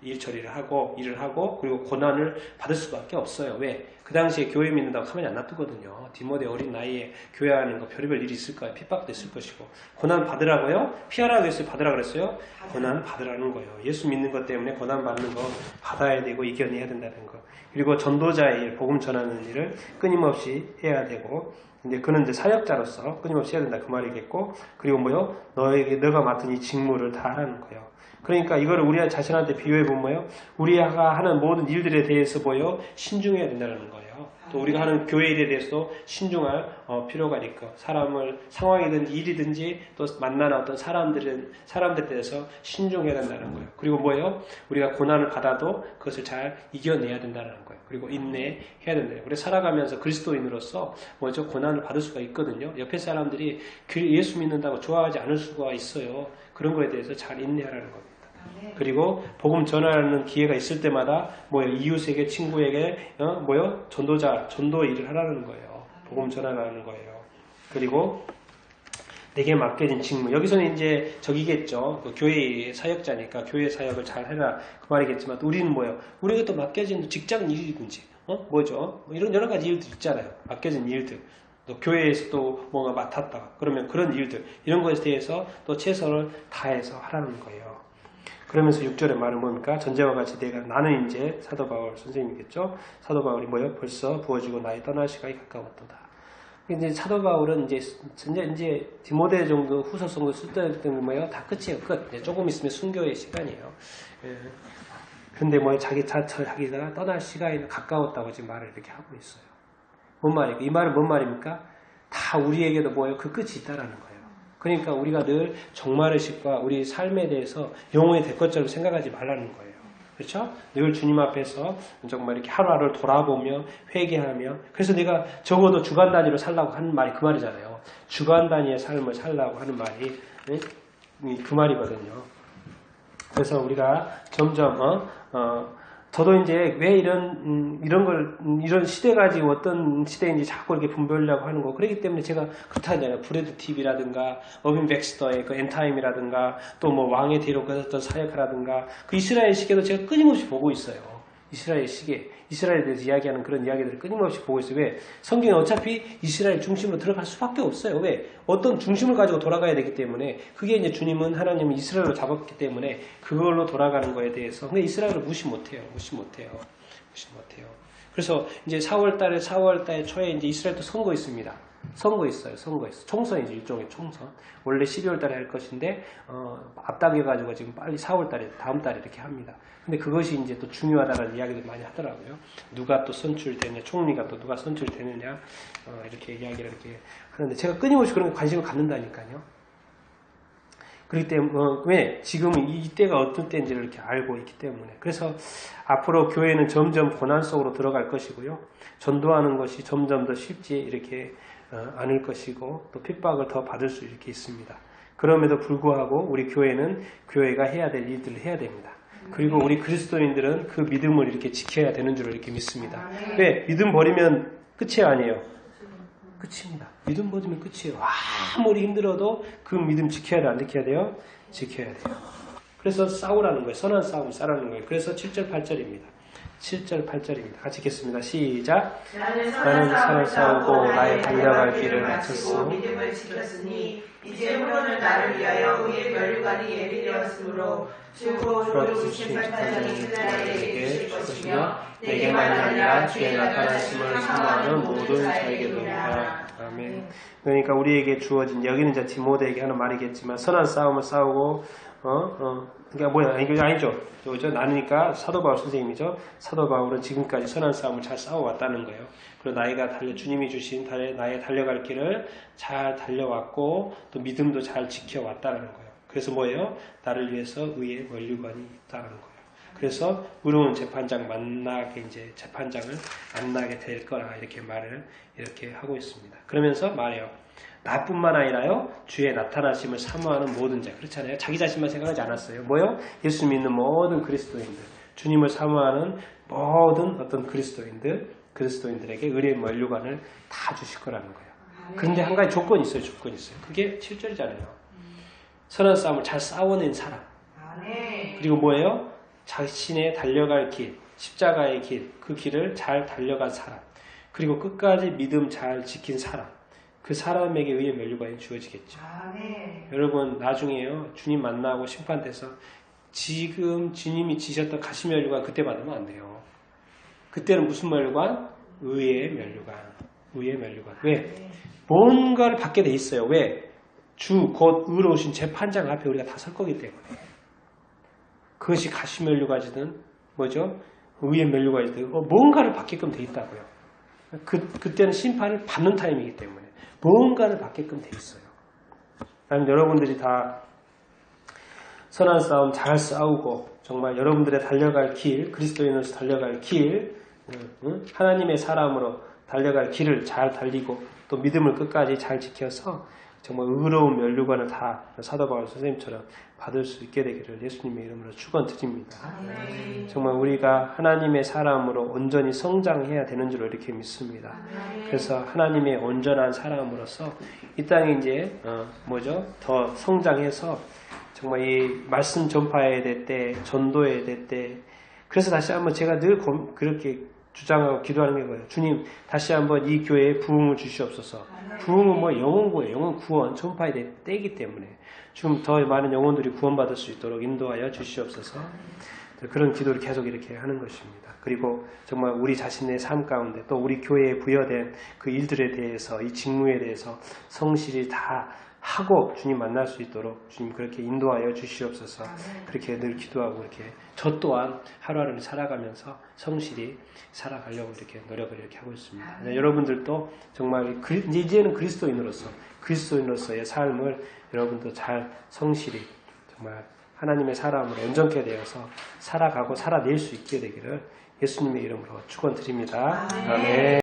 일 처리를 하고 일을 하고 그리고 고난을 받을 수밖에 없어요. 왜? 그 당시에 교회 믿는다고 가만히 안 놔두거든요. 디모데 어린 나이에 교회 하는 거 별의별 일이 있을 거예요. 핍박도 있을 것이고. 고난 받으라고요? 피하라고 했어요? 받으라고 그랬어요? 고난 받으라는 거예요. 예수 믿는 것 때문에 고난 받는 거 받아야 되고 이겨내야 된다는 거. 그리고 전도자의 일, 복음 전하는 일을 끊임없이 해야 되고, 이제 그는 이제 사역자로서 끊임없이 해야 된다 그 말이겠고, 그리고 뭐요? 너가 맡은 이 직무를 다 하라는 거예요. 그러니까 이거를 우리 자신한테 비유해 보면 뭐요? 우리가 하는 모든 일들에 대해서 뭐요? 신중해야 된다는 거예요. 또 우리가 하는 교회 일에 대해서도 신중할 필요가 있고, 상황이든지 일이든지 또 만나는 어떤 사람들에 대해서 신중해야 된다는 거예요. 그리고 뭐예요? 우리가 고난을 받아도 그것을 잘 이겨내야 된다는 거예요. 그리고 인내해야 된다는 거예요. 우리 살아가면서 그리스도인으로서 뭐죠? 고난을 받을 수가 있거든요. 옆에 사람들이 예수 믿는다고 좋아하지 않을 수가 있어요. 그런 거에 대해서 잘 인내하라는 겁니다. 그리고 복음 전하는 기회가 있을 때마다 이웃에게 친구에게 전도 일을 하라는 거예요. 복음 전하라는 거예요. 그리고 내게 맡겨진 직무, 여기서는 이제 저기겠죠. 그 교회 사역자니까 교회 사역을 잘 해라 그 말이겠지만, 우리는 뭐예요? 우리가 또 맡겨진 직장 일이든지 이런 여러 가지 일들 있잖아요. 맡겨진 일들. 또 교회에서 또 뭔가 맡았다 그러면 그런 일들, 이런 것에 대해서 또 최선을 다해서 하라는 거예요. 그러면서 6절의 말은 뭡니까? 전제와 같이 나는 이제 사도 바울 선생님이겠죠? 사도 바울이 벌써 부어지고 나의 떠날 시간이 가까웠도다. 이제 사도 바울은 이제 디모데 정도 후서성도 쓸 때는 다 끝이에요. 끝. 이제 조금 있으면 순교의 시간이에요. 근데 자기가 떠날 시간이 가까웠다고 지금 말을 이렇게 하고 있어요. 뭔 말입니까? 이 말은 뭔 말입니까? 다 우리에게도 그 끝이 있다라는 거예요. 그러니까 우리가 늘 종말의식과 우리 삶에 대해서 영혼이 될 것처럼 생각하지 말라는 거예요. 그렇죠? 늘 주님 앞에서 정말 이렇게 하루하루를 돌아보며 회개하며, 그래서 내가 적어도 주간 단위로 살라고 하는 말이 그 말이잖아요. 주간 단위의 삶을 살라고 하는 말이 그 말이거든요. 그래서 우리가 점점 저도 이제 왜 이런 시대가 지금 어떤 시대인지 자꾸 이렇게 분별하려고 하는 거. 그렇기 때문에 제가 그렇다잖아요. 브래드 TV라든가, 어빈 백스터의 그 엔타임이라든가, 또 왕의 뒤로 가졌던 사역하라든가, 그 이스라엘 시계도 제가 끊임없이 보고 있어요. 이스라엘 시계, 이스라엘에 대해서 이야기하는 그런 이야기들을 끊임없이 보고 있어요. 왜? 성경은 어차피 이스라엘 중심으로 들어갈 수밖에 없어요. 왜? 어떤 중심을 가지고 돌아가야 되기 때문에, 그게 이제 하나님은 이스라엘로 잡았기 때문에 그걸로 돌아가는 거에 대해서. 근데 이스라엘을 무시 못해요. 그래서 이제 4월달 초에 이제 이스라엘도 선거 있습니다. 선거 있어요. 총선이죠. 일종의 총선. 원래 12월 달에 할 것인데, 앞당겨가지고 지금 빨리 4월 달에, 다음 달에 이렇게 합니다. 근데 그것이 이제 또 중요하다는 이야기를 많이 하더라고요. 누가 또 선출되느냐, 총리가 또 누가 선출되느냐, 이렇게 이야기를 이렇게 하는데, 제가 끊임없이 그런 거 관심을 갖는다니까요. 그렇기 때문에, 왜? 지금 이때가 어떤 때인지를 이렇게 알고 있기 때문에. 그래서 앞으로 교회는 점점 고난 속으로 들어갈 것이고요. 전도하는 것이 점점 더 쉽지 이렇게 않을 것이고, 또 핍박을 더 받을 수 이렇게 있습니다. 그럼에도 불구하고 우리 교회가 해야 될 일들을 해야 됩니다. 그리고 우리 그리스도인들은 그 믿음을 이렇게 지켜야 되는 줄 이렇게 믿습니다. 왜? 믿음 버리면 끝이 아니에요. 끝입니다. 믿음 버리면 끝이에요. 아무리 힘들어도 그 믿음 지켜야 돼, 안 지켜야 돼요? 지켜야 돼요. 그래서 싸우라는 거예요. 선한 싸움을 싸라는 거예요. 그래서 7절, 8절입니다. 7절, 8절입니다. 같이 읽겠습니다. 시작. 나는 선한 싸우고 나의 달려갈 길을 마쳤으며 믿음을 지켰으니 이제 후로는 나를 위하여 의의 면류관이 예비되었으므로 주고 도우신 심판장이 그날에게 주실 것이며 내게만 아니라 주의 나타나심을 사모하는 모든 자에게도 있다. 아멘. 그러니까 우리에게 주어진, 여기는 이제 디모데에게 하는 말이겠지만, 선한 싸움을 싸우고 그러니까 이거 아니죠. 나누니까 사도 바울 선생님이죠. 사도 바울은 지금까지 선한 싸움을 잘 싸워왔다는 거예요. 그리고 주님이 주신 나의 달려갈 길을 잘 달려왔고, 또 믿음도 잘 지켜왔다는 거예요. 그래서 나를 위해서 의의 면류관이 있다는 거예요. 그래서 의로운 재판장을 만나게 될 거라 이렇게 말을 이렇게 하고 있습니다. 그러면서 말해요. 나뿐만 아니라요, 주의 나타나심을 사모하는 모든 자. 그렇잖아요. 자기 자신만 생각하지 않았어요. 예수 믿는 모든 그리스도인들, 주님을 사모하는 모든 어떤 그리스도인들에게 의의 면류관을 다 주실 거라는 거예요. 그런데 한 가지 조건이 있어요. 그게 7절이잖아요. 선한 싸움을 잘 싸워낸 사람. 그리고 자신의 달려갈 길, 십자가의 길, 그 길을 잘 달려간 사람. 그리고 끝까지 믿음 잘 지킨 사람, 그 사람에게 의의 면류관이 주어지겠죠. 여러분 나중에요 주님 만나고 심판돼서 지금 주님이 지셨던 가시면류관 그때 받으면 안 돼요. 그때는 무슨 면류관? 의의 면류관. 의의 면류관. 왜? 뭔가를 받게 돼 있어요. 왜? 주 곧 의로우신 재판장 앞에 우리가 다 설 거기 때문에. 그것이 가시면류관이든 뭐죠? 의의 면류관이든 뭔가를 받게끔 돼 있다고요. 그때는 심판을 받는 타임이기 때문에 뭔가를 받게끔 돼 있어요. 나는 여러분들이 다 선한 싸움 잘 싸우고 정말 여러분들의 달려갈 길, 그리스도인으로서 달려갈 길, 하나님의 사람으로 달려갈 길을 잘 달리고 또 믿음을 끝까지 잘 지켜서 정말 의로운 면류관을 다 사도 바울 선생님처럼 받을 수 있게 되기를 예수님의 이름으로 축원드립니다. 정말 우리가 하나님의 사람으로 온전히 성장해야 되는 줄 이렇게 믿습니다. 그래서 하나님의 온전한 사람으로서 이 땅에 이제 더 성장해서 정말 이 말씀 전파해야 될 때, 전도해야 될 때, 그래서 다시 한번 제가 늘 그렇게 주장하고 기도하는 게 뭐예요? 주님, 다시 한번 이 교회에 부흥을 주시옵소서. 부흥은 뭐 영혼구예요. 영혼 구원, 전파해야 될 때이기 때문에 좀 더 많은 영혼들이 구원받을 수 있도록 인도하여 주시옵소서. 그런 기도를 계속 이렇게 하는 것입니다. 그리고 정말 우리 자신의 삶 가운데 또 우리 교회에 부여된 그 일들에 대해서 이 직무에 대해서 성실히 다 하고 주님 만날 수 있도록 주님 그렇게 인도하여 주시옵소서. 그렇게 늘 기도하고 이렇게 저 또한 하루하루를 살아가면서 성실히 살아가려고 이렇게 노력을 이렇게 하고 있습니다. 여러분들도 정말 이제는 그리스도인으로서의 삶을 여러분도 잘 성실히 정말 하나님의 사람으로 온전케 되어서 살아가고 살아낼 수 있게 되기를 예수님의 이름으로 축원드립니다. 아멘.